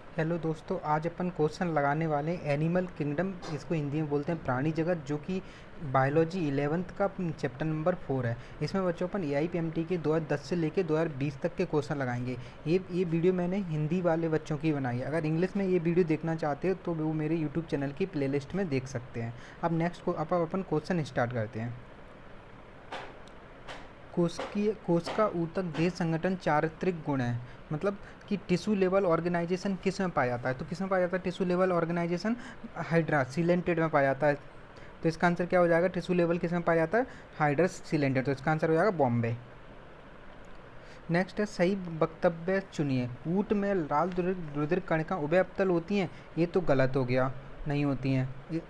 Hello दोस्तों, आज अपन question लगाने वाले हैं एनिमल किंगडम, इसको हिंदी में बोलते हैं प्राणी जगत, जो कि बायोलॉजी 11th का चैप्टर नंबर 4 है। इसमें बच्चों अपन AIPMT के 2010 से लेके 2020 तक के क्वेश्चन लगाएंगे। ये वीडियो मैंने हिंदी वाले बच्चों की बनाई है। अगर इंग्लिश में ये वीडियो देखना चाहते हो तो वो मेरे यूट्यूब चैनल की प्लेलिस्ट में देख सकते हैं। अब नेक्स्ट को अपन क्वेश्चन स्टार्ट करते हैं। कोश का ऊतक देह संगठन चारित्रिक गुण है, मतलब कि टिश्यू लेवल ऑर्गेनाइजेशन किस में पाया जाता है। तो किस में पाया जाता है टिश्यू लेवल ऑर्गेनाइजेशन? हाइड्रा सिलेंटेड में पाया जाता है। तो इसका आंसर क्या हो जाएगा? टिश्यू लेवल किस में पाया जाता है? हाइड्रस सिलेंटेड। तो इसका आंसर हो जाएगा बॉम्बे। नेक्स्ट है सही वक्तव्य चुनिए। ऊँट में लाल रुधिर कणिका उभय अवतल होती हैं, ये तो गलत हो गया, नहीं होती हैं।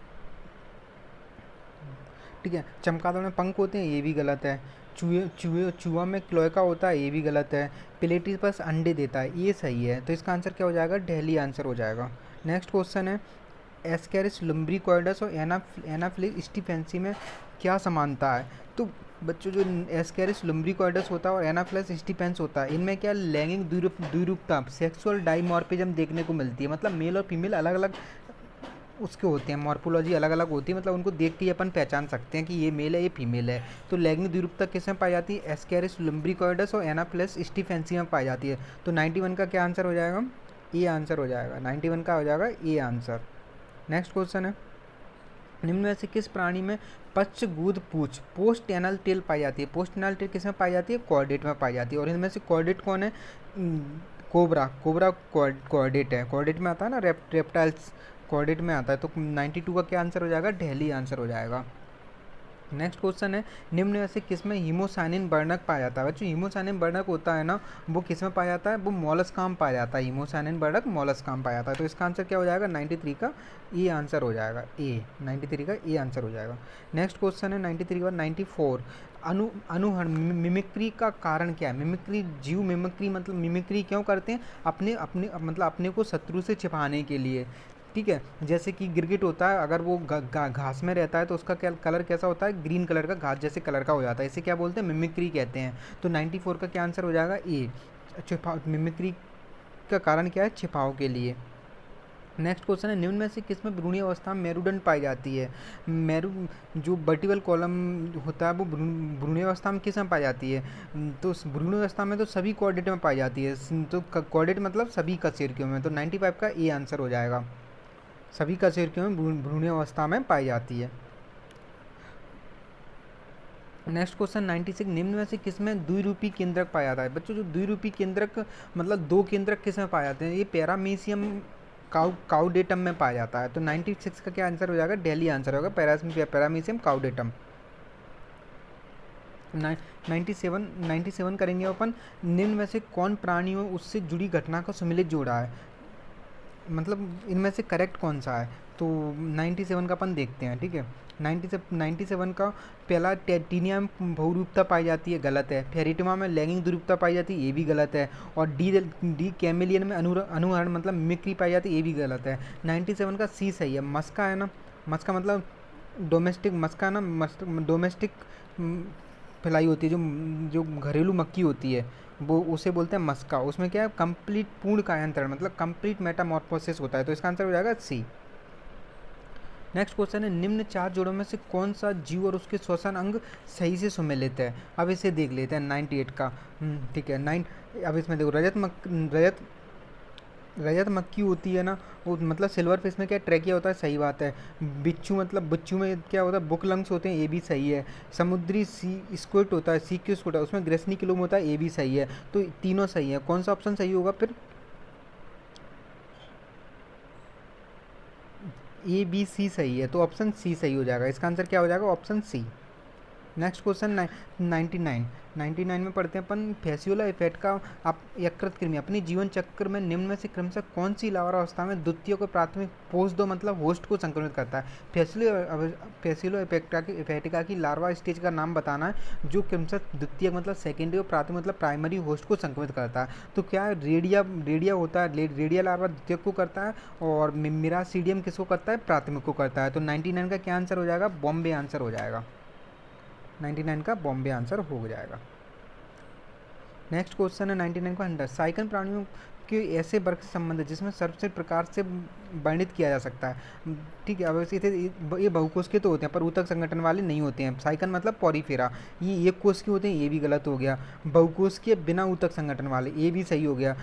ठीक है। चमगादड़ में पंख होते हैं, ये भी गलत है। चूहा में क्लोएका होता है, ये भी गलत है। प्लेटिपस अंडे देता है, ये सही है। तो इसका आंसर क्या हो जाएगा? दिल्ली आंसर हो जाएगा। नेक्स्ट क्वेश्चन है एस्केरिस लुम्ब्रिकॉइडस और एनाफिलिस स्टीफेंसी में क्या समानता है। तो बच्चों, जो एस्केरिस लुम्ब्रिकॉइडस होता है और एनाफिलिस स्टीफेंस होता है, इनमें क्या लैंगिक द्विरूपता सेक्सुअल डाइमॉर्फिज्म देखने को मिलती है। मतलब मेल और फीमेल अलग अलग उसके होते हैं, मॉर्फोलॉजी अलग अलग होती है, मतलब उनको देख के अपन पहचान सकते हैं कि ये मेल है, ये फीमेल है। तो लैंगिक द्विरूपता किसमें पाई जाती है? एस्केरिस लुम्ब्रिकॉइडस और एनाफिलिस स्टीफेंसी में पाई जाती है। तो 91 का क्या आंसर हो जाएगा? ए आंसर हो जाएगा। 91 का हो जाएगा ए आंसर। नेक्स्ट क्वेश्चन है निम्न में से किस प्राणी में पश्चगूद पूंछ पोस्ट एनल टेल पाई जाती है? पोस्ट एनल टेल किस में पाई जाती है? कॉर्डेट में पाई जाती है। और इनमें से कॉर्डेट कौन है? कोबरा। कोबरा कॉर्डेट है, कॉर्डेट में आता है ना, रेप्टाइल्स कॉर्डेट में आता है। तो 92 का क्या आंसर हो जाएगा? दिल्ली आंसर हो जाएगा। नेक्स्ट क्वेश्चन है निम्न में से किसमें हीमोसाइनिन वर्णक पाया जाता है? बच्चों, हीमोसाइनिन वर्णक होता है ना, वो किसमें पाया जाता है? वो मोलस्का में पाया जाता है। हीमोसाइनिन वर्णक मोलस्का में पाया जाता है। तो इसका आंसर क्या हो जाएगा? 93 का ए आंसर हो जाएगा। ए 93 का ए आंसर हो जाएगा। नेक्स्ट क्वेश्चन है 93 का 94 अनुहरण मिमिक्री का कारण क्या है? मिमिक्री, जीव मिमिक्री मतलब मिमिक्री क्यों करते हैं? अपने अपने मतलब अपने को शत्रु से छिपाने के लिए। ठीक है। जैसे कि गिरगिट होता है, अगर वो घास में रहता है तो उसका कलर कैसा होता है? ग्रीन कलर का, घास जैसे कलर का हो जाता है। इसे क्या बोलते हैं? मिमिक्री कहते हैं। तो 94 का क्या आंसर हो जाएगा? ए। छिपाव, मिमिक्री का कारण क्या है? छिपाव के लिए। नेक्स्ट क्वेश्चन है निम्न में से किसमें भ्रूणीय अवस्था में मेरुदंड पाई जाती है? मेरु जो वर्टिकल कॉलम होता है वो भ्रूणीय अवस्था में किस में पाई जाती है? तो भ्रूणीय अवस्था में तो सभी कॉर्डेट में पाई जाती है। तो कॉर्डेट मतलब सभी कशेरुकियों में। तो 95 का ए आंसर हो जाएगा। सभी कशेरुकियों में भ्रूणीय अवस्था में पाई जाती है। नेक्स्ट क्वेश्चन 96 निम्न में से किसमें द्विरूपी केंद्रक पाया जाता है? बच्चों, जो द्विरूपी केंद्रक मतलब दो केंद्रक किस में पाए जाते हैं? ये पैरामीशियम काउडेटम में पाया जाता है। तो 96 का क्या आंसर हो जाएगा? दिल्ली आंसर होगा, पैरामीशियम काउडेटम। 97 करेंगे अपन। निम्न में से कौन प्राणियों उससे जुड़ी घटना का सुमिलित जोड़ा है? मतलब इनमें से करेक्ट कौन सा है? तो 97 का अपन देखते हैं। ठीक है। 97 का पहला टेटिनिया में बहुरूपता पाई जाती है, गलत है। फेरिटिमा में लैंगिक द्विरूपता पाई जाती है, ये भी गलत है। और डी कैमेलियन में अनुहरण मतलब मिमिक्री पाई जाती है, ये भी गलत है। 97 का सी सही है। मस्का है ना, मस्का मतलब डोमेस्टिक, मस्का ना डोमेस्टिक फ्लाई होती है, जो घरेलू मक्खी होती है, वो उसे बोलते हैं मस्का। उसमें क्या है? कंप्लीट पूर्ण कायांतरण मतलब कंप्लीट मेटामॉर्फोसिस होता है। तो इसका आंसर हो जाएगा सी। नेक्स्ट क्वेश्चन है निम्न चार जोड़ों में से कौन सा जीव और उसके श्वसन अंग सही से सुमेलित है? अब इसे देख लेते हैं 98 का। ठीक है। अब इसमें देखो, रजत मक्खी होती है ना, वो मतलब सिल्वर फिश में क्या ट्रैकिया होता है, सही बात है। बिच्छू मतलब बिच्छू में क्या होता है? बुक लंग्स होते हैं, ये भी सही है। समुद्री सी स्क्विड होता है, सी क्यू स्क्विड होता है, उसमें ग्रेसनिकुलम होता है, ये भी सही है। तो तीनों सही है। कौन सा ऑप्शन सही होगा फिर? ए बी सी सही है, तो ऑप्शन सी सही हो जाएगा। इसका आंसर क्या हो जाएगा? Option C. नेक्स्ट क्वेश्चन 99 में पढ़ते हैं अपन फैसियोला इफेक्ट का। आप यकृत कृमि अपनी जीवन चक्र में निम्न में से क्रमशः कौन सी लार्वा अवस्था में द्वितीय को प्राथमिक पोष दो मतलब होस्ट को संक्रमित करता है? फैसियोला इफेक्टिका की लार्वा स्टेज का नाम बताना है, जो क्रमशः द्वितीय मतलब सेकेंडरी और प्राथमिक मतलब प्राइमरी होस्ट को संक्रमित करता है। तो क्या है? रेडिया होता है, रेडिया लार्वा द्वितीय को करता है, और मिरासीडियम किसको करता है? प्राथमिक को करता है। तो 99 का क्या आंसर हो जाएगा? बॉम्बे आंसर हो जाएगा। 99 का बॉम्बे आंसर हो जाएगा। नेक्स्ट क्वेश्चन है 99 का 100 साइकन प्राणियों के ऐसे वर्ग से संबंधित जिसमें सबसे प्रकार से वर्णित किया जा सकता है। ठीक है, अब ये बहुकोष्ठीय तो होते हैं पर ऊतक संगठन वाले नहीं होते हैं। साइकन मतलब पॉरीफेरा, ये एक कोष के होते हैं, ये भी गलत हो गया। बहुकोष्ठीय बिना ऊतक संगठन वाले, ये भी सही हो गया।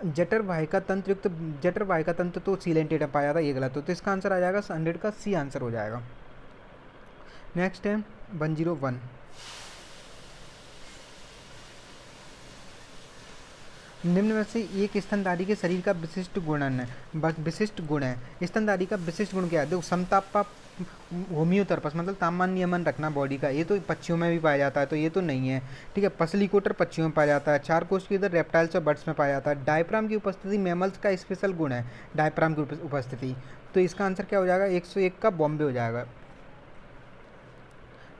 जठर वाहिका तंत्र युक्त, जठर वाहिका तंत्र तो सीलेंटेड में पाया था, ये गलत हो। तो इसका आंसर आ जाएगा 100 का सी आंसर हो जाएगा। नेक्स्ट है 101। निम्न में से एक स्तनधारी के शरीर का विशिष्ट गुणन है, विशिष्ट गुण है। स्तनधारी का विशिष्ट गुण क्या है? देखो, समतापा होम्योथर्पस मतलब तापमान नियमन रखना बॉडी का, ये तो पक्षियों में भी पाया जाता है, तो ये तो नहीं है। ठीक है, पसली कोटर पक्षियों में पाया जाता है। चार कोष के इधर रेप्टाइल्स और बर्ड्स में पाया जाता है। डायफ्राम की उपस्थिति मैमल्स का स्पेशल गुण है, डायफ्राम की उपस्थिति। तो इसका आंसर क्या हो जाएगा? 101 का बॉम्बे हो जाएगा।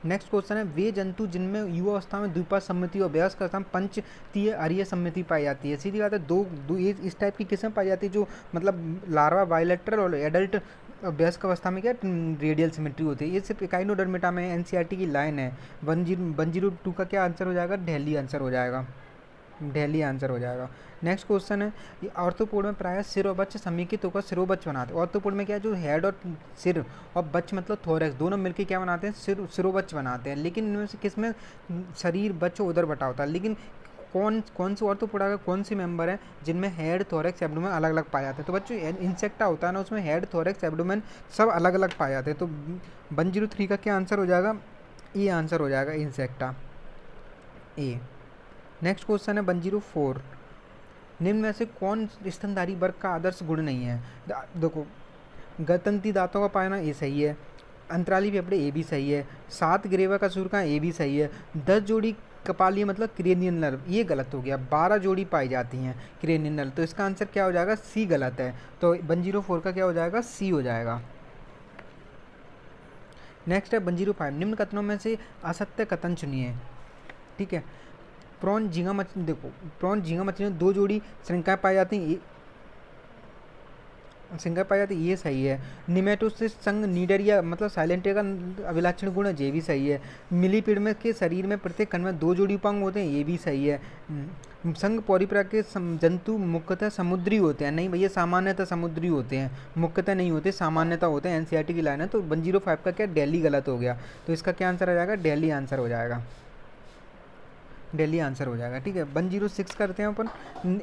नेक्स्ट क्वेश्चन है, वे जंतु जिनमें युवावस्था में द्विपा सम्मति और वयस्क अवस्था में पंचतीय अरीय सम्मति पाई जाती है। सीधी बात है, दो इस टाइप की किस्में पाई जाती है जो मतलब लार्वा बायलैटरल और एडल्ट वयस्क अवस्था में क्या रेडियल सिमेट्री होती है। ये सिर्फ एकाइनोडर्मेटा में एनसीईआरटी की लाइन है। 102 का क्या आंसर हो जाएगा? दिल्ली आंसर हो जाएगा, दिल्ली आंसर हो जाएगा। नेक्स्ट क्वेश्चन है, ऑर्थोपोड में प्रायः सिर और बच्च समेकित होकर सिरोबच्च बनाते हैं। ऑर्थोपोड में क्या है, जो हेड और सिर और बच्च मतलब थोरैक्स दोनों मिलकर क्या बनाते हैं? सिरोबच्च बनाते हैं। लेकिन इनमें से किसमें शरीर बच्च उधर बटा होता है? लेकिन कौन से ऑर्थोपोडा का कौन से मेंबर है जिनमें हेड थोरैक्स एब्डोमेन अलग अलग पाए जाते हैं? तो बच्चों, इंसेक्टा होता है ना, उसमें हेड थोरैक्स एब्डोमेन सब अलग अलग पाए जाते हैं। तो 103 का क्या आंसर हो जाएगा? ये आंसर हो जाएगा, इंसेक्टा, ए। नेक्स्ट क्वेश्चन है 104। निम्न में से कौन स्तनधारी वर्ग का आदर्श गुण नहीं है? देखो, गतंती दांतों का पाना, ये सही है। अंतराली फेफड़े, ये भी सही है। 7 ग्रेवा का सूर का, ये भी सही है। 10 जोड़ी कपालीय मतलब क्रेनियल नर्व, ये गलत हो गया। 12 जोड़ी पाई जाती हैं क्रेनियल नर्व, तो इसका आंसर क्या हो जाएगा? सी गलत है। तो 104 का क्या हो जाएगा? सी हो जाएगा। नेक्स्ट है 105। निम्न कथनों में से असत्य कथन चुनिए। ठीक है, प्रॉन झींगा मछली, देखो प्रॉन झींगा मछली में 2 जोड़ी श्रृंखलाएं पाई जाती हैं, श्रृंखला पाई जाती है, ये सही है। निमेटोसिस संग नीडरिया मतलब साइलेंटिया का अभिलक्षण गुण है, ये भी सही है। मिलीपीड में के शरीर में प्रत्येक खंड में 2 जोड़ी उपांग होते हैं, ये भी सही है। संघ पॉलीपरा के जंतु मुख्यतः समुद्री होते हैं, नहीं भैया, सामान्यतः समुद्री होते हैं, मुख्यतः नहीं होते, सामान्यतः होते हैं। एनसीईआरटी की लाइन है। तो 105 का क्या? दिल्ली गलत हो गया। तो इसका क्या आंसर आ जाएगा? दिल्ली आंसर हो जाएगा, दिल्ली आंसर हो जाएगा। ठीक है, 106 करते हैं अपन।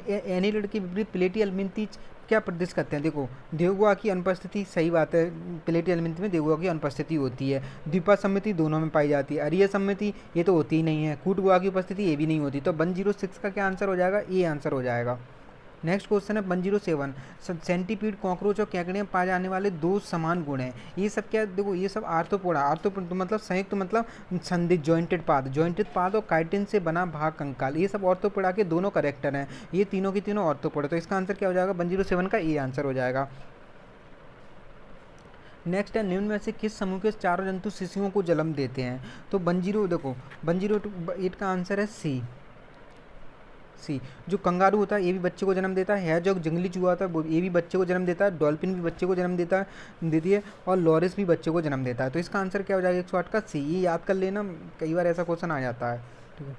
एनीलिड की विपरीत प्लेटी एल्मिंथी क्या प्रदर्शित करते हैं? देखो, देवगुआ की अनुपस्थिति, सही बात है, प्लेटी एल्मिंथी में देवगुआ की अनुपस्थिति होती है। द्विपा सम्मिति दोनों में पाई जाती है। अरीय सम्मिति ये तो होती ही नहीं है। कूटगुआ की उपस्थिति ये भी नहीं होती। तो 106 का क्या आंसर हो जाएगा? ये आंसर हो जाएगा। नेक्स्ट क्वेश्चन है 107। सेंटीपीड, कॉकरोच और केकड़े में पाए जाने वाले 2 समान गुण हैं। ये सब क्या? देखो, ये सब आर्थ्रोपोडा, आर्थ्रोपोड मतलब संयुक्त मतलब संधि, जॉइंटेड पाद और काइटिन से बना भाग कंकाल, ये सब ऑर्थोपोडा के दोनों करेक्टर हैं। ये तीनों की तीनों ऑर्थोपोडा। तो इसका आंसर क्या हो जाएगा? 107 का ये आंसर हो जाएगा। नेक्स्ट है, निम्न में से किस समूह के चारों जंतु शिशुओं को जन्म देते हैं? तो 108 का आंसर है सी। जो कंगारू होता है ये भी बच्चे को जन्म देता है। जो जंगली चूहा होता है वो ये भी बच्चे को जन्म देता है। डॉल्फिन भी बच्चे को जन्म देती है और लॉरिस भी बच्चे को जन्म देता है। तो इसका आंसर क्या हो जाएगा? 108 का सी। ये याद कर लेना, कई बार ऐसा क्वेश्चन आ जाता है। ठीक है,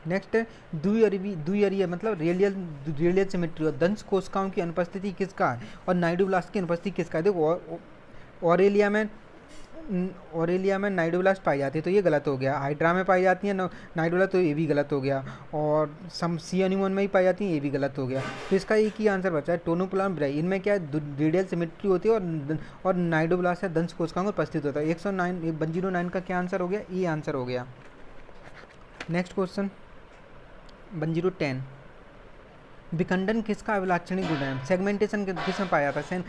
नेक्स्ट है द्विअरीय मतलब रेडियल सिमेट्री और दंश कोशिकाओं की अनुपस्थिति किसका है और नाइडोब्लास्ट की अनुपस्थिति किसका है? देखो, ऑरेलिया में नाइडोब्लास्ट पाई जाती है, तो ये गलत हो गया। हाइड्रा में पाई जाती है नाइडोब्लास्ट, तो ये भी गलत हो गया। और सी एनिमोन में ही पाई जाती है, ये भी गलत हो गया। तो इसका एक ही आंसर बचा है, टोनोप्लान ब्राई। इनमें क्या है? रेडियल सिमेट्री होती है और नाइडोब्लास्ट या दंश कोशिकाओं में उपस्थित होता है। 109 का क्या आंसर हो गया? ये आंसर हो गया। Next question 110। विखंडन किसका अभिलाक्षणिक गुण है? सेगमेंटेशन किस में पाया जाता है?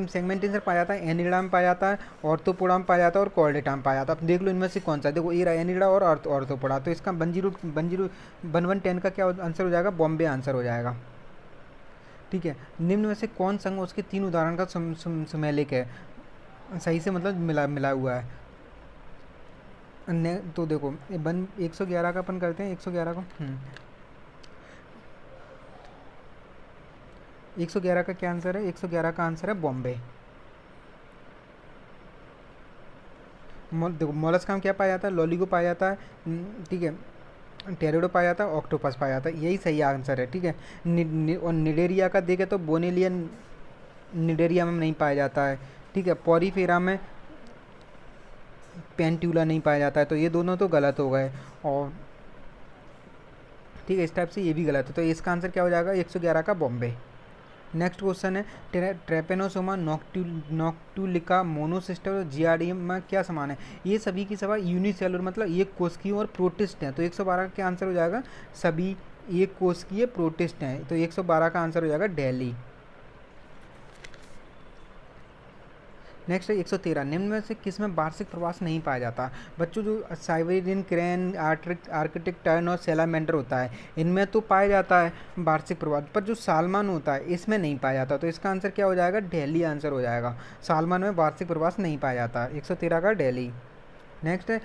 सेगमेंटेशन पाया जाता है एनिडा में पाया जाता है, ऑर्थोपोडा में पाया जाता है और कॉर्डेटा में पाया जाता है। अब देख लो इनमें से कौन सा। देखो, ये एनिडा और ऑर्थोपोडा। तो इसका 110 का क्या आंसर हो जाएगा? बॉम्बे आंसर हो जाएगा। ठीक है, निम्न में से कौन संघ उसके 3 उदाहरण का सुमेलिक है? सही से मतलब मिला हुआ है। तो देखो, 111 का अपन करते हैं, 111 को 111 का क्या आंसर है? 111 का आंसर है बॉम्बे। देखो, मोलस्का में क्या पाया जाता है? लॉलीगो पाया जाता है। ठीक है, टेरिडो पाया जाता है, ऑक्टोपस पाया जाता है, यही सही आंसर है। ठीक है। और निडेरिया का देखें तो बोनेलिया निडेरिया में नहीं पाया जाता है। ठीक है। पॉरीफेरा में पेंट्यूला नहीं पाया जाता है, तो ये दोनों तो गलत हो गए। और ठीक है, इस टाइप से ये भी गलत है, तो इसका आंसर क्या हो जाएगा 111 का बॉम्बे। नेक्स्ट क्वेश्चन है ट्रेपेनोसोमा नॉक्टुलिका मोनोसिस्टर और जियाडियम में क्या समान है। ये सभी की सभा यूनिसेलुलर मतलब एक कोशिकीय और प्रोटिस्ट हैं, तो 112 का क्या आंसर हो जाएगा, सभी एक कोशिकीय प्रोटिस्ट हैं, तो 112 का आंसर हो जाएगा दिल्ली। नेक्स्ट है 113, निम्न में से किस में वार्षिक प्रवास नहीं पाया जाता। बच्चों जो साइबेरियन क्रेन, आर्कटिक टर्न और सैलामेंडर होता है, इनमें तो पाया जाता है वार्षिक प्रवास, पर जो सालमान होता है इसमें नहीं पाया जाता, तो इसका आंसर क्या हो जाएगा, दिल्ली आंसर हो जाएगा। सालमान में वार्षिक प्रवास नहीं पाया जाता, 113 का दिल्ली। नेक्स्ट है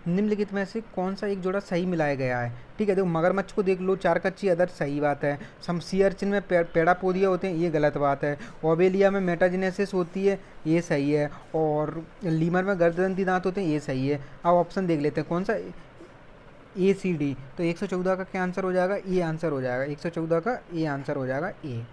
निम्नलिखित में से कौन सा एक जोड़ा सही मिलाया गया है। ठीक है, देखो मगरमच्छ को देख लो, 4 कच्ची अदर सही बात है। सी अर्चिन में पेड़ापोदिया होते हैं, ये गलत बात है। ओबेलिया में मेटाजेनेसिस होती है, ये सही है। और लीमर में गर्दनती दांत होते हैं, ये सही है। अब ऑप्शन देख लेते हैं कौन सा, ACD, तो 114 का क्या आंसर हो जाएगा, ये आंसर हो जाएगा 114 का, ये आंसर हो जाएगा ए।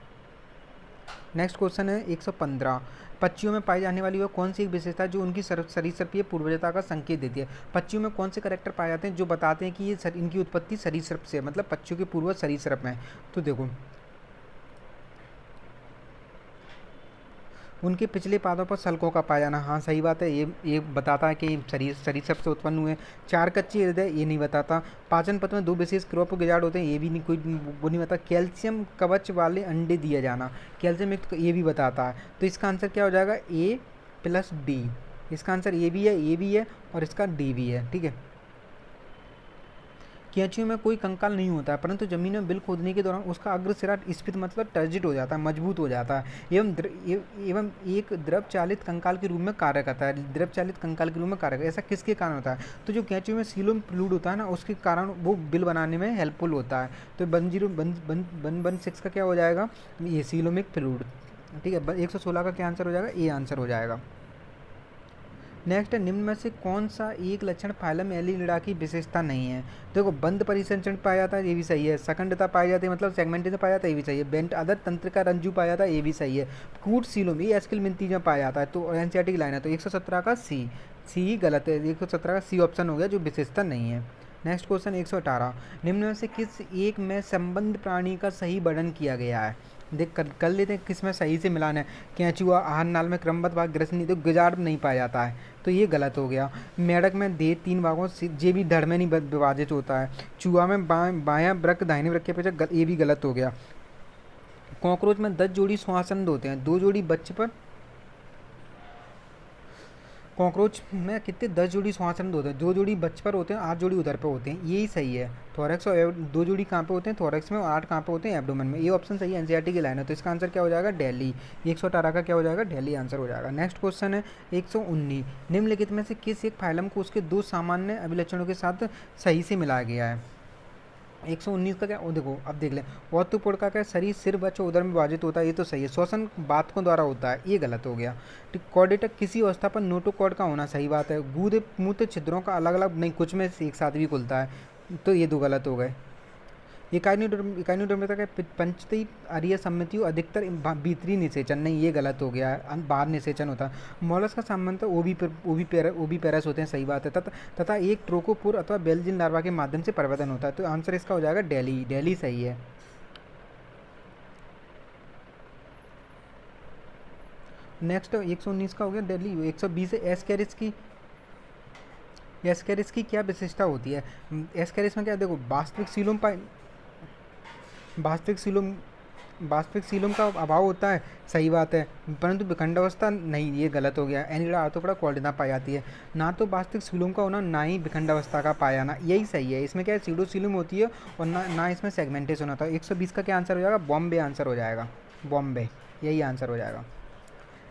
नेक्स्ट क्वेश्चन है 115, पक्षियों में पाई जाने वाली वह कौन सी एक विशेषता है जो उनकी सरीसृपीय पूर्वजता का संकेत देती है। पक्षियों में कौन से करैक्टर पाए जाते हैं जो बताते हैं कि ये इनकी उत्पत्ति सरीसृप से, मतलब पक्षियों के पूर्वज सरीसृप में। तो देखो उनके पिछले पादों पर सल्कों का पाया जाना, हाँ सही बात है, ये बताता है कि सरीसृप से उत्पन्न हुए। 4 कच्ची हृदय, ये नहीं बताता। पाचन पथ में 2 विशेष क्रोप गिजार्ड होते हैं, ये भी नहीं, कोई वो नहीं बता। कैल्शियम कवच वाले अंडे दिया जाना, कैल्शियम युक्त, ये भी बताता है। तो इसका आंसर क्या हो जाएगा, A+D। इसका आंसर ए भी है और इसका डी भी है। ठीक है। कैंचियों में कोई कंकाल नहीं होता है, परंतु जमीन में बिल खोदने के दौरान उसका अग्र सिरा स्फीत मतलब टर्जिट हो जाता है, मजबूत हो जाता है, एवं एक द्रव चालित कंकाल के रूप में कार्य करता है। द्रव चालित कंकाल के रूप में कार्य, ऐसा किसके कारण होता है, तो जो कैंचियों में सीलोम फ्लूइड होता है ना, उसके कारण वो बिल बनाने में हेल्पफुल होता है। तो 116 का क्या हो जाएगा, ये सीलोमिक फ्लूइड। ठीक है। 116 का क्या आंसर हो जाएगा, ये आंसर हो जाएगा। नेक्स्ट है, निम्न में से कौन सा एक लक्षण फाइलम एलिनिडा की विशेषता नहीं है। देखो बंद परिसंचरण पाया जाता है, ये भी सही है। सकंडता पाई जाती है मतलब सेगमेंटेशन पाया जाता है, ये भी सही है। बेंट अदर तंत्र का रंजू पाया जाता है, ये भी सही है। कूट सीलोम ये एस्किल मिंती में पाया जाता है, तो एनसीईआरटी की लाइन है, तो 117 का सी गलत है। 117 का सी ऑप्शन हो गया जो विशेषता नहीं है। नेक्स्ट क्वेश्चन 118, निम्न में से किस एक में संबंध प्राणी का सही वर्णन किया गया है। देख कर लेते हैं किस में सही से मिलान है। कैंचुआ आहार नाल में क्रमबद्ध भाग ग्रसनी, तो गिजार्ड नहीं पाया जाता है, तो ये गलत हो गया। मेढक में देह 3 भागों से जे भी धड़ में नहीं विभाजित होता है। चूहा में बायां वृक्क दाहिने वृक्क के पीछे, ये भी गलत हो गया। कॉकरोच में 10 जोड़ी श्वासंद होते हैं, 2 जोड़ी बच्चे पर। कॉकरोच में कितने 10 जोड़ी श्वासंद होते हैं, 2 जोड़ी बच्चे पर होते हैं, 8 जोड़ी उधर पे होते हैं, यही सही है। थोरैक्स और 2 जोड़ी कहाँ पे होते हैं, थोरैक्स में, और 8 कहाँ पे होते हैं, एब्डोमेन में। ये ऑप्शन सही है, एनसीईआरटी की लाइन है, तो इसका आंसर क्या हो जाएगा, दिल्ली। 118 का क्या हो जाएगा, दिल्ली आंसर हो जाएगा। नेक्स्ट क्वेश्चन है 119, निम्नलिखित में से किस एक फाइलम को उसके 2 सामान्य अभिलक्षणों के साथ सही से मिलाया गया है। 119 का क्या, देखो अब देख लें। वॉतुपुड़ का क्या, शरीर सिर बच्चों उदर में विभाजित होता है, ये तो सही है। श्वसन बातकों द्वारा होता है, ये गलत हो गया। कॉर्डेटा किसी अवस्था पर नोटोकॉर्ड का होना, सही बात है। गूद मूत्र छिद्रों का अलग अलग नहीं, कुछ में एक साथ भी खुलता है, तो ये 2 गलत हो गए। इकाइनोडर्मिता का पंचती आर्य सम्मिति अधिकतर भीतरी निषेचन, नहीं ये गलत हो गया है, बाहर निषेचन होता है। मॉलस का सामान्यतः ओबी पैरस होते हैं, सही बात है। तथा एक ट्रोकोपुर अथवा बेल्जियन लार्वा के माध्यम से परिवर्तन होता है, तो आंसर इसका हो जाएगा दिल्ली सही है। नेक्स्ट 119 का हो गया दिल्ली। 120 एस्केरिस की क्या विशेषता होती है। एस्केरिस में क्या, देखो वास्तविक सीलोम का अभाव होता है, सही बात है, परंतु विखंडावस्था नहीं, ये गलत हो गया। एनिडा आर्थोपोडा क्वालिना पाई जाती है, ना तो वास्तविक सीलोम का होना, ना ही विखंडावस्था का पाया जाना, यही सही है। इसमें क्या है, सीडोसीलोम होती है और ना इसमें सेगमेंटेशन होता है। 120 का क्या आंसर हो जाएगा, बॉम्बे आंसर हो जाएगा, बॉम्बे यही आंसर हो जाएगा।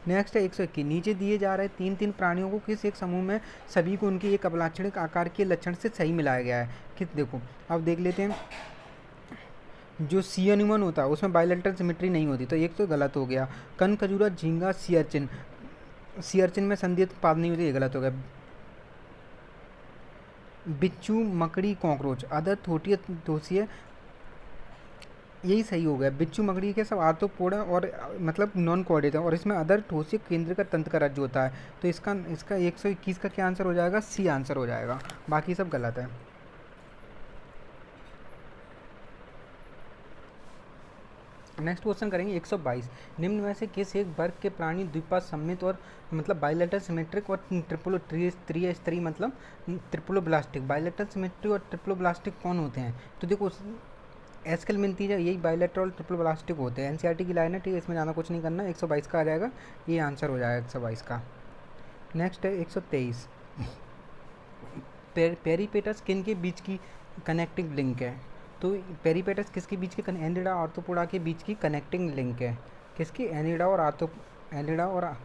नेक्स्ट है 121, नीचे दिए जा रहे 3 प्राणियों को किस एक समूह में सभी को उनके एक अभिलाक्षणिक आकार के लक्षण से सही मिलाया गया है। किस, देखो अब देख लेते हैं। जो सी एनिमन होता है उसमें बायलैटरल सिमेट्री नहीं होती, तो एक तो गलत हो गया। कन खजूरा झींगा सी अर्चिन, सी अर्चिन में संधित पाद नहीं होती, ये गलत हो गया। बिच्छू, मकड़ी, कॉकरोच, अदर थोटिया दोषीय, यही सही हो गया। बिच्छू मकड़ी के सब आर्थ्रोपोडा और मतलब नॉन कोऑर्डिनेट है, और इसमें अदर ठोसी केंद्र का तंत्र का रज्जु होता है। तो इसका 121 का क्या आंसर हो जाएगा? सी आंसर हो जाएगा, बाकी सब गलत है। नेक्स्ट क्वेश्चन करेंगे 122। निम्न में से किस एक वर्ग के प्राणी द्विपद सममित और मतलब बाइलेटरल सिमेट्रिक और त्रिस्तरीय मतलब ट्रिप्लोब्लास्टिक। बाइलेटरल सिमेट्रिक और ट्रिप्लोब्लास्टिक कौन होते हैं? तो देखो एस्केल मिनती है, यही बाइलेटरल ट्रिप्लोब्लास्टिक होते हैं। एनसीईआरटी की लाइन है, ठीक है, इसमें ज़्यादा कुछ नहीं करना। 122 का आ जाएगा, ये आंसर हो जाएगा 122 का। नेक्स्ट है 123। पेरीपेटस किन के बीच की कनेक्टिंग लिंक है? तो पेरीपेटस किसके बीच की? एनिडा और आर्थ्रोपोडा के बीच की कनेक्टिंग लिंक है। किसकी? एनिडा और आर्थ्रोपोडा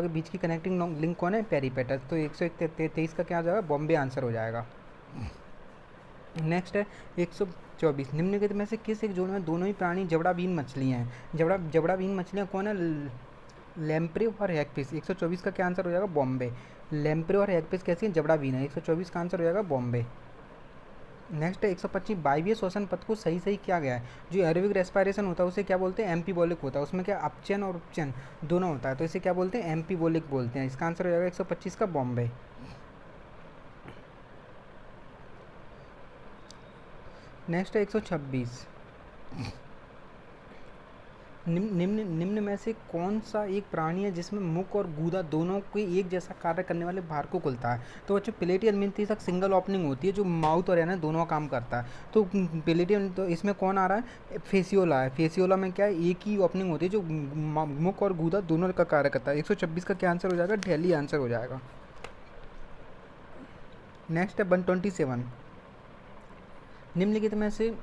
के बीच की कनेक्टिंग लिंक कौन है? पेरीपेटस। तो 123 का क्या आ जाएगा? बॉम्बे आंसर हो जाएगा। नेक्स्ट है 124। निम्नलिखित में से किस एक जोड़ में दोनों ही प्राणी जबड़ाबीन मछलियाँ हैं? जबड़ाबीन मछलियाँ कौन है? लैम्प्रे और हैगफिश। 124 का क्या आंसर हो जाएगा? बॉम्बे। लैम्प्रे और हैगफिश कैसी है? जबड़ाबीन है। 124 का आंसर हो जाएगा बॉम्बे। नेक्स्ट है 125। वायवीय श्वसन पथ को सही किया गया है। जो एरोबिक रेस्पिरेशन होता है उसे क्या बोलते हैं? एम्फीबोलिक होता है। उसमें क्या अपचयन और उपचयन दोनों होता है, तो इसे क्या बोलते हैं? एम्फीबोलिक बोलते हैं। इसका आंसर हो जाएगा 125 का बॉम्बे। नेक्स्ट है 126। निम्न में से कौन सा एक प्राणी है जिसमें मुख और गूदा दोनों के एक जैसा कार्य करने वाले भार को खुलता है? तो बच्चों प्लेटियन मिनती तक सिंगल ओपनिंग होती है, जो माउथ और है ना दोनों काम करता है। तो प्लेटियन, तो इसमें कौन आ रहा है? फेसियोला है। फेसियोला में क्या है? एक ही ओपनिंग होती है जो मुख और गूदा दोनों का कार्य करता है। 126 का क्या आंसर हो जाएगा? दिल्ली आंसर हो जाएगा। नेक्स्ट है 127। निम्नलिखित में से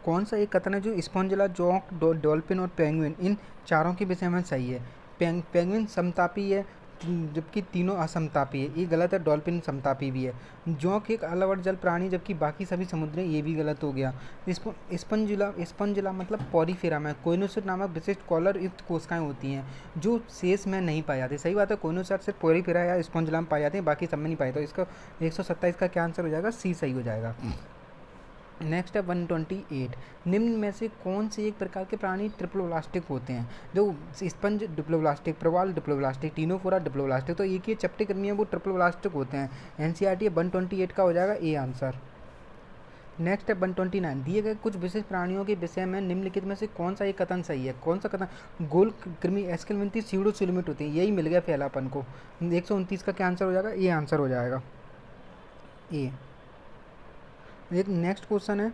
कौन सा एक कथन है जो स्पॉन्जिला, जॉक, डॉल्फिन और पेंगुइन इन चारों के विषय में सही है? पेंगुइन समतापी है, जबकि तीनों असमतापी है, ये गलत है। डॉल्फिन समतापी भी है। जॉक एक अलवट जल प्राणी, जबकि बाकी सभी समुद्री, ये भी गलत हो गया। स्पंजिला मतलब पॉरीफेरा में कोइनोसर नामक विशिष्ट कॉलर युक्त कोशिकाएं होती हैं जो शेष में नहीं पाई जाती। सही बात है, कोइनोसर सिर्फ पॉरीफेरा या स्पंजिला में पाई जाती है, बाकी सब में नहीं पाई। तो इसका 127 का क्या आंसर हो जाएगा? सी सही हो जाएगा। नेक्स्ट है 128। निम्न में से कौन से एक प्रकार के प्राणी ट्रिप्लोब्लास्टिक होते हैं? जो स्पंज डिप्लोब्लास्टिक, प्रवाल डिप्लोब्लास्टिक, टीनोफोरा डिप्लोब्लास्टिक। तो एक ये चपटे कर्मी है वो ट्रिप्लोब्लास्टिक होते हैं। एनसीईआरटी 128 का हो जाएगा ए आंसर। नेक्स्ट है 129। दिए गए कुछ विशेष प्राणियों के विषय में निम्नलिखित में से कौन सा एक कथन सही है? कौन सा कथन? गोल कृमि, एस्केलमिंथी, सीडोसुलिमिट होती है, यही मिल गया फैलापन को। 129 का क्या आंसर हो जाएगा? ये आंसर हो जाएगा ए। एक नेक्स्ट क्वेश्चन है,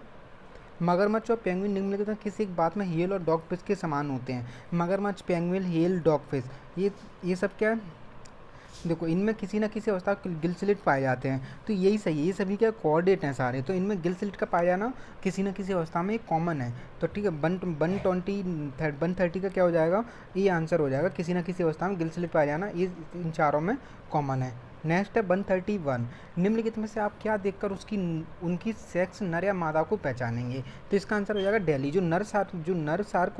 मगरमच्छ और पेंगुइन निम्नलिखित में किस एक बात में हेल और डॉगफिश के समान होते हैं? मगरमच्छ, पेंगुइन, हेल, डॉगफिश, ये सब क्या है? देखो इनमें किसी न किसी अवस्था में गिल स्लिट पाए जाते हैं, तो यही सही है। ये सभी क्या कोऑर्डिनेट हैं सारे, तो इनमें गिल स्लिट का पाया जाना किसी न किसी अवस्था में कॉमन है। तो ठीक है, 130 का क्या हो जाएगा? ये आंसर हो जाएगा। किसी न किसी अवस्था में गिल स्लिट पाया जाना, ये इन चारों में कॉमन है। नेक्स्ट है 131। निम्नलिखित में से आप क्या देखकर उनकी सेक्स नर या मादा को पहचानेंगे? तो इसका आंसर हो जाएगा दिल्ली। जो नर सार्क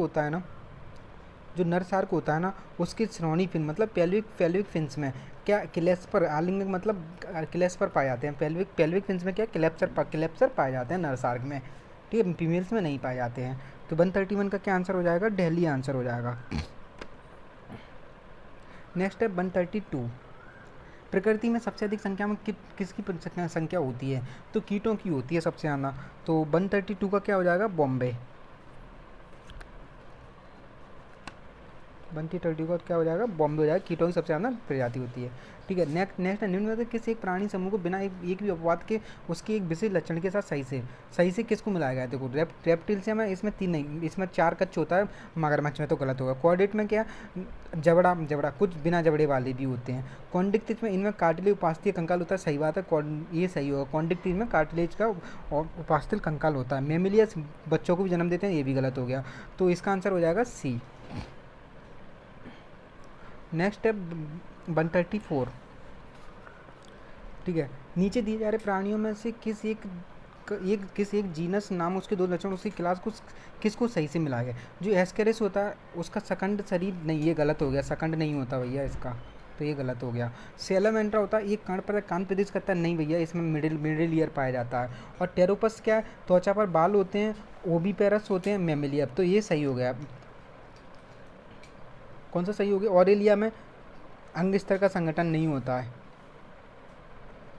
होता है ना, उसके श्रोणी फिन मतलब पेल्विक फिन्स में क्या क्लेस्पर, आलिंग मतलब क्लेस्पर पाए जाते हैं। पेल्विक फिन्स में क्या क्लेप्सर पाए जाते हैं नर सार्क में, ठीक है, फीमेल्स में नहीं पाए जाते हैं। तो 131 का क्या आंसर हो जाएगा? दिल्ली आंसर हो जाएगा। नेक्स्ट है 132। प्रकृति में सबसे अधिक संख्या में किसकी संख्या होती है? तो कीटों की होती है सबसे ज़्यादा। तो 132 का क्या हो जाएगा? बॉम्बे। 132 का क्या हो जाएगा? बॉम्बे हो जाएगा। कीटों की सबसे ज़्यादा प्रजाति होती है, ठीक है। नेक्स्ट निम्न में से किसी एक प्राणी समूह को बिना एक भी अपवाद के उसके एक विशेष लक्षण के साथ सही से किसको मिलाया गया है? देखो रेप्टिल्स में इसमें 3 नहीं, इसमें 4 कच्च होता है। मगरमच्छ में तो गलत होगा। कोऑर्डिनेट में क्या? जबड़ा कुछ बिना जबड़े वाले भी होते हैं। कॉन्डिक्टिज में इनमें कार्टिलेज उपास्थीय कंकाल होता है। सही बात है, ये सही होगा। कॉन्डिक्टिज में कार्टिलेज का उपास्थीय कंकाल होता है। मेमिलियस बच्चों को भी जन्म देते हैं, ये भी गलत हो गया। तो इसका आंसर हो जाएगा सी। नेक्स्ट है 134, ठीक है। नीचे दिए जा रहे प्राणियों में से किस एक एक जीनस नाम उसके दो लक्षण उसकी क्लास को किसको सही से मिला गया। जो एस्केरिस होता है उसका सकंड शरीर नहीं, ये गलत हो गया, सकंड नहीं होता भैया इसका, तो ये गलत हो गया। सेलमेंट्रा होता है एक कान पर कान प्रदेश करता है, नहीं भैया इसमें मिडिल ईयर पाया जाता है। और टेरोपस क्या है, त्वचा पर बाल होते हैं। ओबीपेरस होते हैं मेमेलियर, तो ये सही हो गया। कौन सा सही हो गया, ऑरेलिया में अंग स्तर का संगठन नहीं होता है,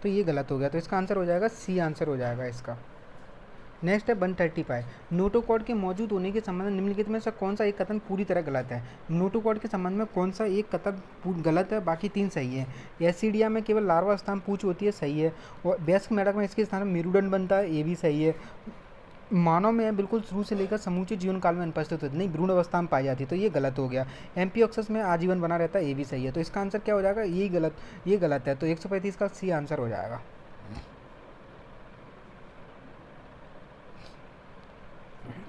तो ये गलत हो गया। तो इसका आंसर हो जाएगा सी, आंसर हो जाएगा इसका। नेक्स्ट है 135, नोटोकॉर्ड के मौजूद होने के संबंध में निम्नलिखित में से कौन सा एक कथन पूरी तरह गलत है। नोटोकॉर्ड के संबंध में कौन सा एक कथन गलत है, बाकी 3 सही है। एसिडिया में केवल लार्वा स्थान पूछ होती है, सही है। और वयस्क मेढक में इसके स्थान में मेरुदंड बनता है, ये भी सही है। मानव में बिल्कुल शुरू से लेकर समूचे जीवन काल में अनुपस्थित होती, नहीं भ्रूण अवस्था में पाई जाती, तो ये गलत हो गया। एम्पियोक्सस में आजीवन बना रहता है, ये भी सही है। तो इसका आंसर क्या हो जाएगा, ये गलत है, तो 135 का सी आंसर हो जाएगा।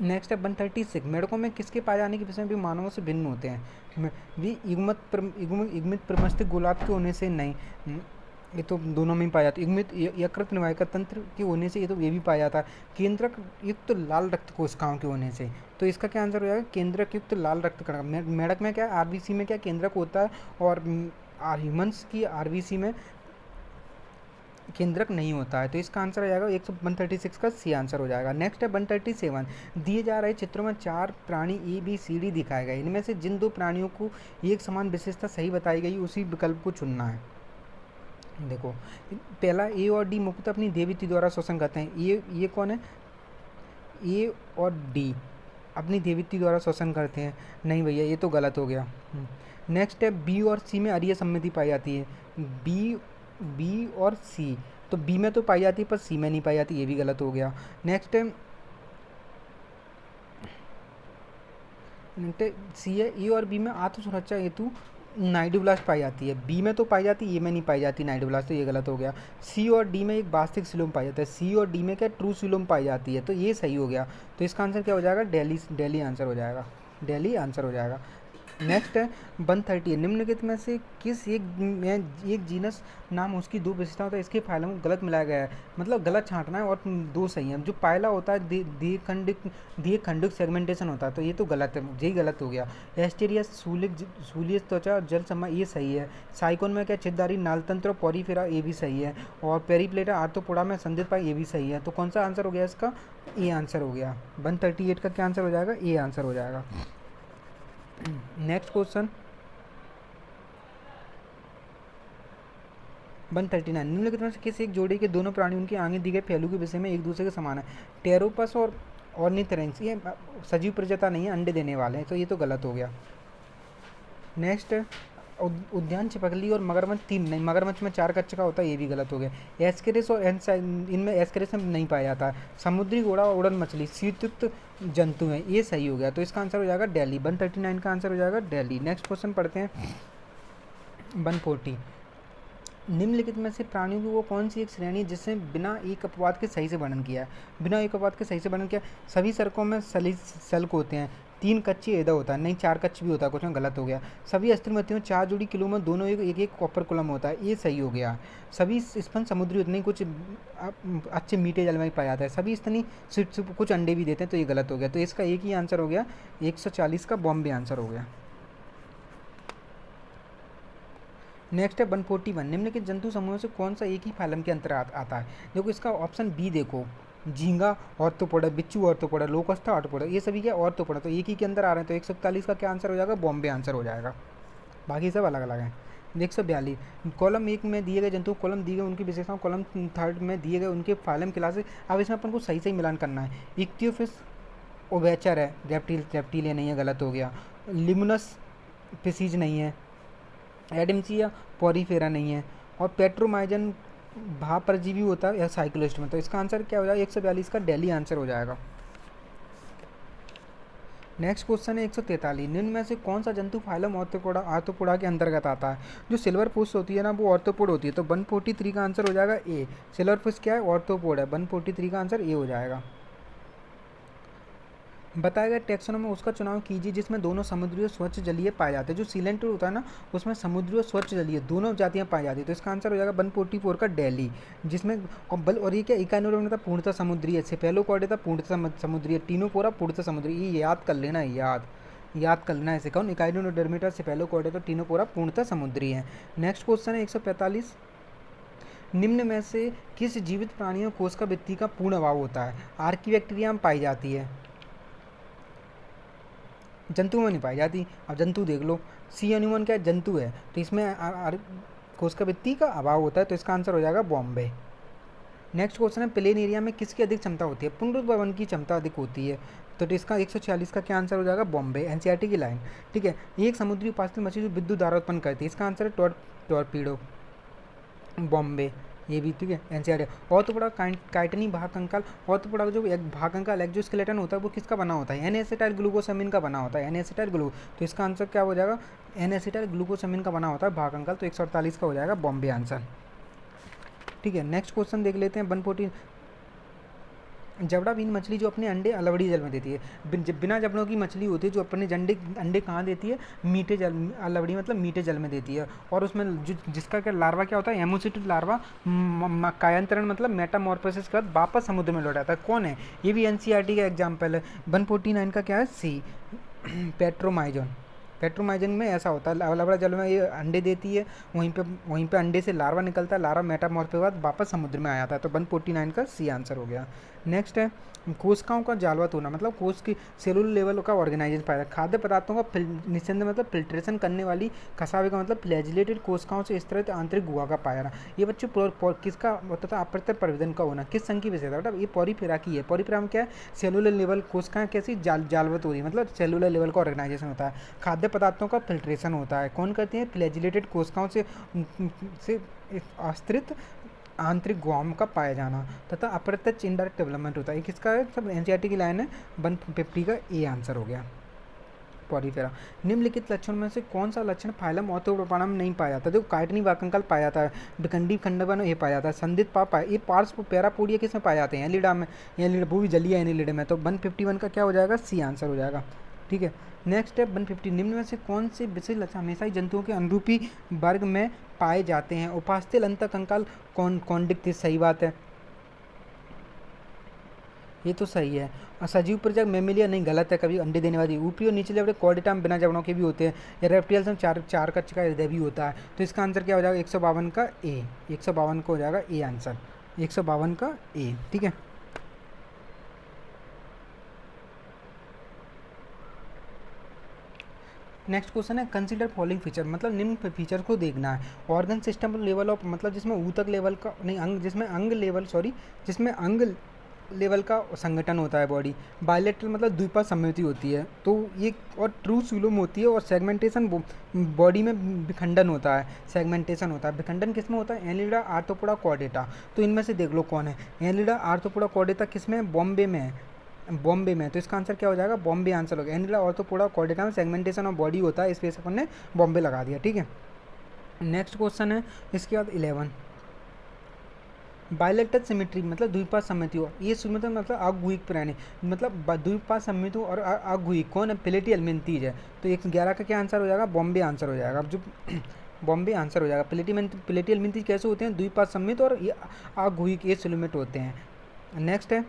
नेक्स्ट है 136, मेढकों में किसके पाए जाने के विषय में भी मानवों से भिन्न होते हैं। वे युग्मित प्रमस्तिष्क गोलार्ध के होने से नहीं, ये तो दोनों में ही पाया जाता है। युग्मित यकृत निवाहिका तंत्र के होने से ये भी पाया जाता है। केंद्रक युक्त लाल रक्त कोशिकाओं के होने से, तो इसका क्या आंसर हो जाएगा, केंद्रक युक्त लाल रक्त कणिका। मेढक में क्या है, आरबीसी में क्या केंद्रक होता है, और ह्यूमंस की आरबीसी में केंद्रक नहीं होता है, तो इसका आंसर हो जाएगा 136 का सी आंसर हो जाएगा। नेक्स्ट है 137, दिए जा रहे चित्रों में 4 प्राणी ABCD दिखाए गए, इनमें से जिन 2 प्राणियों को एक समान विशेषता सही बताई गई उसी विकल्प को चुनना है। देखो पहला A और D मुख्यतः अपनी देवती द्वारा श्वसन करते हैं। ये कौन है, A और D अपनी देवती द्वारा श्वसन करते हैं, नहीं भैया ये तो गलत हो गया। नेक्स्ट है B और C में अरीय सम्मिति पाई जाती है। बी और सी, तो बी में तो पाई जाती है पर सी में नहीं पाई जाती, ये भी गलत हो गया। नेक्स्ट है सी है, ए और बी में आत्म सुरक्षा हेतु नाइडोब्लास्ट पाई जाती है, बी में तो पाई जाती है, ए में नहीं पाई जाती नाइडोब्लास्ट, तो ये गलत हो गया। सी और डी में एक वास्तविक सिलोम पाई जाता है, सी और डी में क्या ट्रू सिलोम पाई जाती है, तो ये सही हो गया। तो इसका आंसर क्या हो जाएगा, दिल्ली आंसर हो जाएगा, दिल्ली आंसर हो जाएगा। नेक्स्ट है 130, निम्नलिखित में से किस एक जीनस नाम उसकी 2 विशेषताएं होता है, इसके फाइलम को गलत मिलाया गया है, मतलब गलत छांटना है और 2 सही हैं। जो पहला होता है द्विखंडिक सेगमेंटेशन होता है, तो ये तो गलत है, यही गलत हो गया। एस्टेरिया सूलिय त्वचा और जल समा, ये सही है। साइकोन में क्या छिद्रधारी नालतंत्र और पॉरीफेरा, ये भी सही है। और पेरीप्लेटा आर्थ्रोपोडा में संधित पाई, ये भी सही है। तो कौन सा आंसर हो गया इसका, ए आंसर हो गया। 138 का क्या आंसर हो जाएगा, ए आंसर हो जाएगा। नेक्स्ट क्वेश्चन 139, निम्नलिखित में से किस एक जोड़े के दोनों प्राणी उनके आगे दी गए पहलू के विषय में एक दूसरे के समान है। टेरोपस और ऑर्निथोरेक्स, ये सजीव प्रजाता नहीं है, अंडे देने वाले हैं, तो ये तो गलत हो गया। नेक्स्ट उद्यान छिपकली और मगरमच्छ 3 नहीं, मगरमच्छ में 4 कच्चे का होता है, ये भी गलत हो गया। एस्केरिस और इनमें एस्केरिस में नहीं पाया जाता है। समुद्री घोड़ा और उड़न मछली शीतयुक्त जंतु हैं, ये सही हो गया। तो इसका आंसर हो जाएगा दिल्ली, 139 का आंसर हो जाएगा दिल्ली। नेक्स्ट क्वेश्चन पढ़ते हैं 140, निम्नलिखित में से प्राणियों की वो कौन सी एक श्रेणी जिससे बिना एक अपवाद के सही से वर्णन किया है। बिना एक अपवाद के सही से वर्णन किया, सभी सड़कों में सल्क होते हैं, 3 कच्ची एदा होता है, नहीं 4 कच्ची भी होता है, कुछ में गलत हो गया। सभी अस्थिमतियों 4 जोड़ी किलो में दोनों एक कॉपर कुलम होता है, ये सही हो गया। सभी स्पंज समुद्री होते नहीं, कुछ अच्छे मीठे जल में पाया जाता है। सभी स्तनी कुछ अंडे भी देते हैं, तो ये गलत हो गया। तो इसका एक ही आंसर हो गया, 140 का बॉम्बे आंसर हो गया। नेक्स्ट है 141, निम्नलिखित जंतु समूहों से कौन सा एक ही फाइलम के अंतर आता है। देखो इसका ऑप्शन बी देखो, झींगा ऑर्थोपोडा, बिच्छू ऑर्थोपोडा, लोकस्था ऑर्थोपोडा, ये सभी क्या ऑर्थोपोडा, तो एक ही के अंदर आ रहे हैं, तो 141 का क्या आंसर हो जाएगा, बॉम्बे आंसर हो जाएगा। बाकी सब अलग अलग हैं। 142, कॉलम 1 में दिए गए जंतु, कॉलम दिए गए उनकी विशेषताओं, कॉलम 3 में दिए गए उनके फाइलम क्लासेस। अब इसमें अपन को सही सही मिलान करना है। इक्तियोफिस ओवेचर है, रेप्टिलिया नहीं है, गलत हो गया। लिमुनस फिसीज नहीं है, एडमचिया पॉरीफेरा नहीं है, और पेट्रोमाइजन भाप परजीवी होता है या साइक्लोस्ट में। तो इसका आंसर क्या हो जाएगा, 142 का दिल्ली आंसर हो जाएगा। नेक्स्ट क्वेश्चन है 143, निम्न में से कौन सा जंतु फाइलम आर्थ्रोपोडा के अंतर्गत आता है। जो सिल्वर फिश होती है ना, वो ऑर्थ्रोपोड होती है, तो 143 का आंसर हो जाएगा ए। सिल्वर फिश क्या है, ऑर्थ्रोपोड है, 143 का आंसर ए हो जाएगा। बताया गया टेक्सोनोमी में उसका चुनाव कीजिए जिसमें दोनों समुद्री और स्वच्छ जलीय पाए जाते हैं। जो सीलेंट होता है ना, उसमें समुद्री और स्वच्छ जलीय दोनों जातियाँ पाई जाती है। तो इसका आंसर हो जाएगा 144 का दिल्ली, जिसमें और ये क्या इकानोरम था पूर्णतः समुद्री है, सेफेलोकॉर्डेटा पूर्णतः समुद्री है, टीनोफोरा पूर्णतः समुद्री। ये याद कर लेना है, याद कर लेना है ऐसे कौन, इकाइनोडर्मिटा सेफेलोकॉर्डेटा टीनोफोरा पूर्णतः समुद्री है। नेक्स्ट क्वेश्चन है 145, निम्न में से किस जीवित प्राणियों कोश का भित्ति का पूर्ण अभाव होता है? आर्कीबैक्टीरिया में पाई जाती है, जंतु में नहीं पाई जाती। अब जंतु देख लो, सी एनिमल क्या जंतु है, तो इसमें कोश का भित्ति का अभाव होता है। तो इसका आंसर हो जाएगा बॉम्बे। नेक्स्ट क्वेश्चन है प्लेन एरिया में किसकी अधिक क्षमता होती है? पुनरुत्पादन की क्षमता अधिक होती है। तो इसका 146 का क्या आंसर हो जाएगा? बॉम्बे, एनसीईआरटी की लाइन। ठीक है, एक समुद्री उपास्थल मछली जो विद्युत धारा उत्पन्न करती है, इसका आंसर है टॉर्पीडो, बॉम्बे। ये भी ठीक है, एनसीईआरटी। ऑर्थोपोडा काइटनी भागकंकाल, ऑर्थोपोडा जो एक भागकंकाल एक्सोस्केलेटन होता है वो किसका बना होता है? एन-एसिटाइल ग्लूकोसामिन का बना होता है, एन-एसिटाइल ग्लू। तो इसका आंसर क्या हो जाएगा? एन-एसिटाइल ग्लूकोसामिन का बना होता है भागकंकाल। तो 148 का हो जाएगा बॉम्बे आंसर। ठीक है, नेक्स्ट क्वेश्चन देख लेते हैं 114। जबड़ा बीन मछली जो अपने अंडे अलवड़ी जल में देती है, बिना जबड़ों की मछली होती है जो अपने अंडे कहाँ देती है? मीठे जल, अलवड़ी मतलब मीठे जल में देती है। और उसमें जिसका क्या लार्वा क्या होता है? हेमोसिटिड लार्वा कायांतरण मतलब मेटामॉर्फोसिस के बाद वापस समुद्र में लौट आता है। कौन है? ये भी एनसीईआरटी का एग्जाम्पल है। 149 का क्या है? सी, पेट्रोमाइजोन। पेट्रोमाइजन में ऐसा होता है, अलवड़ा जल में ये अंडे देती है, वहीं पे अंडे से लार्वा निकलता है, लार्वा मेटामॉर्फोसिस के बाद वापस समुद्र में आ जाता है। तो 149 का सी आंसर हो गया। नेक्स्ट है कोशिकाओं का जालवत होना, मतलब कोश की सेलुलर लेवल का ऑर्गेनाइजेशन पाया। खाद्य पदार्थों का निस्संदेह मतलब फिल्ट्रेशन करने वाली कसावे का मतलब फ्लैजिलेटेड कोशिकाओं से स्थित आंतरिक गुहा का पाया जाना। ये बच्चों किसका होता था? अप्रत्यक्ष प्रविधन का होना। किस संघ की विशेषता? मतलब ये पॉरीफेरा की है। पॉरीफेरा में क्या है? सेलुलर लेवल कोशिकाएं कैसी जालवत हो रही है, मतलब सेलुलर लेवल का ऑर्गेनाइजेशन होता है। खाद्य पदार्थों का फिल्ट्रेशन होता है। कौन करती है? फ्लैजिलेटेड कोशिकाओं से आश्रित आंतरिक गुहाओं का पाया जाना तथा अप्रत्यक्ष इनडायरेक्ट डेवलपमेंट होता है। किसका है? सब एनसीईआरटी की लाइन है। 150 का ए आंसर हो गया, पॉरीफेरा। निम्नलिखित लक्षण में से कौन सा लक्षण फाइलम ऑर्थोपोडा में नहीं पाया जाता? जो काइटनी भागकंकाल पाया जाता है, विखंडी खंडवा में ये पाया जाता है, संदिग्ध ये पार्श्व पैरापोडिया किस में पाए जाते हैं? एनिलिडा में, एनिलिडा वो भी जलीय एनिलिडा में। तो 151 का क्या हो जाएगा? सी आंसर हो जाएगा। ठीक है, नेक्स्ट है 150। निम्न में से कौन से विशेष लक्षण हमेशा ही जंतुओं के अनुरूपी वर्ग में पाए जाते हैं? उपास्थल अंतःकंकाल कॉन्डिक्टिस, सही बात है, ये तो सही है। और सजीव प्रजाति मेमिलिया नहीं, गलत है, कभी अंडे देने वाली। ऊपरी और निचले जबड़े कॉर्डेटा में बिना जबड़ों के भी होते हैं। या रेप्टिल्स में चार कच्चे का हृदय भी होता है। तो इसका आंसर क्या हो जाएगा? 152 का ए, 152 को हो जाएगा ए आंसर, 152 का ए। ठीक है, नेक्स्ट क्वेश्चन है कंसीडर फॉलोइंग फीचर, मतलब निम्न फीचर को देखना है। ऑर्गन सिस्टम लेवल ऑफ, मतलब जिसमें ऊतक लेवल का नहीं, अंग जिसमें अंग लेवल, सॉरी, जिसमें अंग लेवल का संगठन होता है बॉडी। बायलेटरल मतलब द्विपा सममिति होती है, तो ये और ट्रू सीलोम होती है। और सेगमेंटेशन बॉडी में विखंडन होता है, सेगमेंटेशन होता है। विखंडन किस में होता है? Annelida, arthropoda, Chordata. तो इनमें से देख लो कौन है। एनिलिडा, आर्थ्रोपोडा, कॉर्डेटा किस में? बॉम्बे में है, बॉम्बे में। तो इसका आंसर क्या हो जाएगा? बॉम्बे आंसर हो गया। एनिलिडा, आर्थ्रोपोडा, कॉर्डेटा में सेगमेंटेशन ऑफ बॉडी होता है, इस वजह से अपन ने बॉम्बे लगा दिया। ठीक है, नेक्स्ट क्वेश्चन है इसके बाद 11, बायलेटरल सिमेट्री मतलब द्विपा सममिति हो। ये मतलब अगुइक प्राणी, मतलब द्विपा सममिति और अगुइक कौन है? प्लेटी एलिमेंटीज है। तो 111 का क्या आंसर हो जाएगा? बॉम्बे आंसर हो जाएगा। अब जो बॉम्बे आंसर हो जाएगा। प्लेटी एलिमेंटीज कैसे होते हैं? द्विपा सममित और ये अगुइक, ये सिलोमेट होते हैं। नेक्स्ट है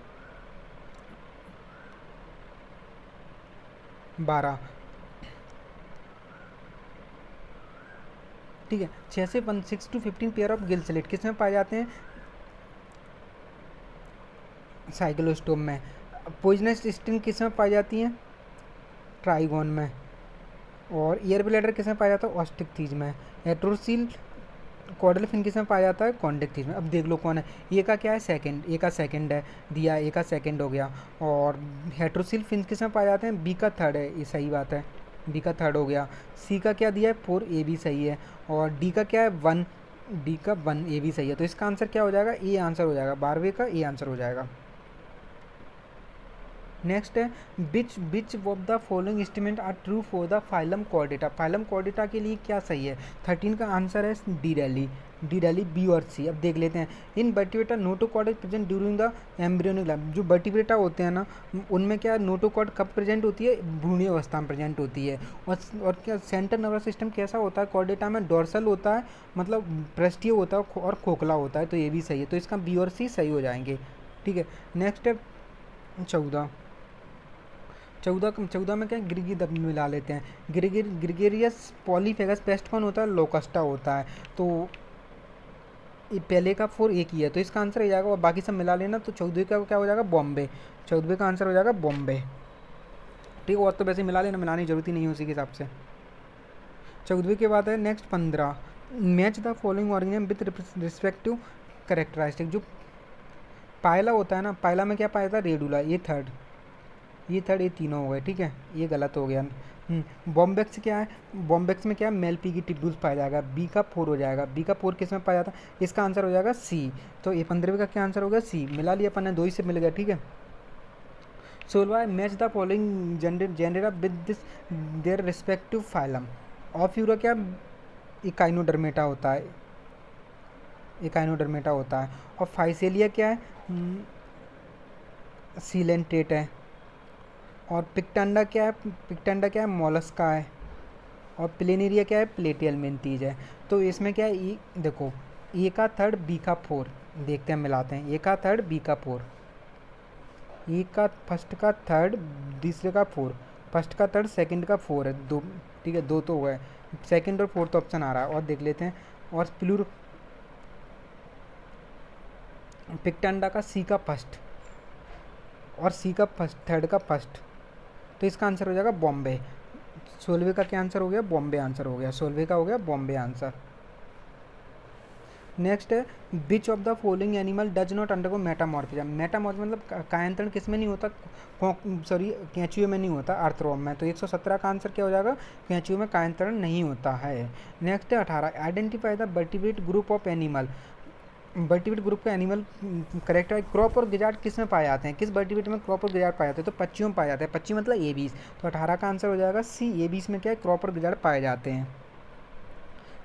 12, ठीक है, 6 से 6 to 15 pair of gill slit किस में पाए जाते हैं? साइक्लोस्टोम में। पॉइजनस स्टिंग किस में पाई जाती हैं? ट्राइगोन में। और ईयर ब्लैडर किस में पाया जाता है? ऑस्टिक्थीज में। हेट्रोसील कॉर्डल फिन किस में पाया जाता है? कॉन्डेक्थीज में। अब देख लो कौन है। ए का क्या है? सेकंड, ए का सेकंड है दिया, ए का सेकंड हो गया। और हेट्रोसील फिन किस में पाए जाते हैं? बी का थर्ड है, ये सही बात है, बी का थर्ड हो गया। सी का क्या दिया है? 4, ए भी सही है। और डी का क्या है? 1, डी का 1, ए भी सही है। तो इसका आंसर क्या हो जाएगा? ए आंसर हो जाएगा, 12वें का ए आंसर हो जाएगा। नेक्स्ट है which of the following statement are true for the phylum chordata. Phylum chordata के लिए क्या सही है? 13 का आंसर है डी रैली, डी डाली, बी और सी। अब देख लेते हैं। In vertebrata notochord is present during the embryonic life. जो वर्टिब्रेटा होते हैं ना, उनमें क्या नोटोकॉर्ड कब प्रेजेंट होती है? भ्रूणीय अवस्था में प्रेजेंट होती है। और क्या सेंट्रल नर्वस सिस्टम कैसा होता है कॉर्डेटा में? डोर्सल होता है, मतलब पृष्ठीय होता है और खोखला होता है। तो ये भी सही है, तो इसका बी और सी सही हो जाएंगे। ठीक है, नेक्स्ट है 14। 14 में क्या है? गिरगिट मिला लेते हैं। ग्रिगेरियस पॉलीफेगस पेस्ट कौन होता है? लोकस्टा होता है। तो ये पहले का 4 एक ही है, तो इसका आंसर हो जाएगा। और बाकी सब मिला लेना, तो 14 का क्या हो जाएगा? बॉम्बे। 14 का आंसर हो जाएगा बॉम्बे। ठीक है, और तो वैसे मिला लेना, मिलाने की जरूरत ही नहीं है उसी के हिसाब से। 14 के बाद है next 15। Match the following organism with respective characteristic. जो पायला होता है ना, पायला में क्या पाया था? रेडुला। ये थर्ड, ये तीनों हो गए। ठीक है, ये गलत हो गया। बॉम्बेक्स क्या है? बॉम्बेक्स में क्या है? मेलपी की टिब्यूल्स पाया जाएगा। बी का 4 हो जाएगा। बी का 4 किस में पाया जाता है? इसका आंसर हो जाएगा सी। तो ये 15 का क्या आंसर हो गया? सी। मिला लिया अपन ने, 2 ही से मिल गया। ठीक है, 16 match the following genera with this their respective phylum. ऑफ यूरो क्या? इकाइनोडर्मेटा होता है, इकाइनोडर्मेटा होता है। और फाइसेलिया क्या है? सीलेंटेट है। और पिक्टांडा क्या है? पिक्टांडा क्या है? मोलस्का है। और प्लेनेरिया क्या है? प्लेटियल मेंटीज है। तो इसमें क्या है? ई देखो, ए का थर्ड, बी का 4। देखते हैं, मिलाते हैं। ए का थर्ड, बी का 4। ए का फर्स्ट का थर्ड, दूसरे का 4। फर्स्ट का थर्ड, सेकंड का 4 है। 2। ठीक है, 2 तो हो गए। सेकंड और फोर्थ ऑप्शन आ रहा है। और देख लेते हैं। और प्लूर पिक्टांडा का सी का फर्स्ट, और सी का फर्स्ट, थर्ड का फर्स्ट। तो इसका आंसर हो जाएगा बॉम्बे। 16 का क्या आंसर हो गया? बॉम्बे आंसर हो गया। 16 का हो गया बॉम्बे आंसर। नेक्स्ट है which of the following animal does not undergo metamorphism. Metamorphism मतलब कायांतरण किस में नहीं होता? सॉरी, कैंचुए में नहीं होता, आर्थ्रोम में। तो 117 का आंसर क्या हो जाएगा? कैंचुए में कायांतरण नहीं होता है। नेक्स्ट है 18। Identify the vertebrate group of animal. Vertebrate group का एनिमल करेक्ट है। क्रॉप और गिजार्ड किस में पाए जाते हैं? किस वर्टिब्रेट में क्रॉप और गिजार्ड पाए जाते हैं? तो पक्षियों में पाए जाते हैं। पक्षी मतलब एबीज। तो 18 का आंसर हो जाएगा सी। एबीज में क्या है? क्रॉप और गिजार्ड पाए जाते हैं।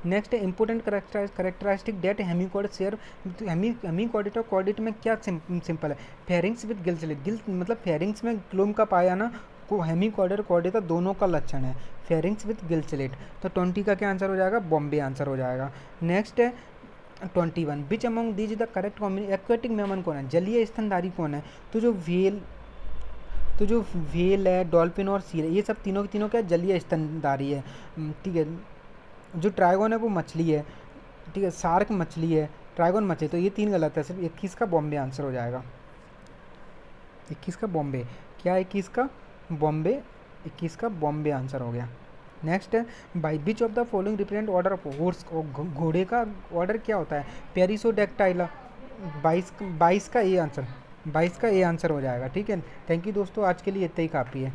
नेक्स्ट है important characteristic date हेमिकॉर्ड share. Hemichordate और कॉर्डेट में क्या सिंपल है? Pharynx with Gill slit. Gill मतलब फेरिंग्स में क्लोम का पाया ना, को हेमिकॉर्डेट और कॉर्डेटा दोनों का लक्षण है। Pharynx with Gill slit. तो 20 का क्या आंसर हो जाएगा? बॉम्बे आंसर हो जाएगा। नेक्स्ट है 21। Which among these the correct combination? Aquatic Memon कौन है? जलीय स्तनधारी कौन है? तो जो व्हेल है, डॉल्फिन और सील है, ये सब तीनों के तीनों क्या जलीय स्तनधारी है। ठीक है, जो ट्राइगोन है वो मछली है। ठीक है, शार्क मछली है, ट्राइगोन मछली। तो ये 3 गलत है। सिर्फ 21 का बॉम्बे आंसर हो जाएगा। 21 का बॉम्बे, क्या 21 का बॉम्बे? 21 का बॉम्बे आंसर हो गया। नेक्स्ट है by which of the following represent order of horse. घोड़े का ऑर्डर क्या होता है? पेरिसोडेक्टाइला। 22 का ए आंसर, 22 का ए आंसर हो जाएगा। ठीक है, थैंक यू दोस्तों, आज के लिए इतना ही काफ़ी है।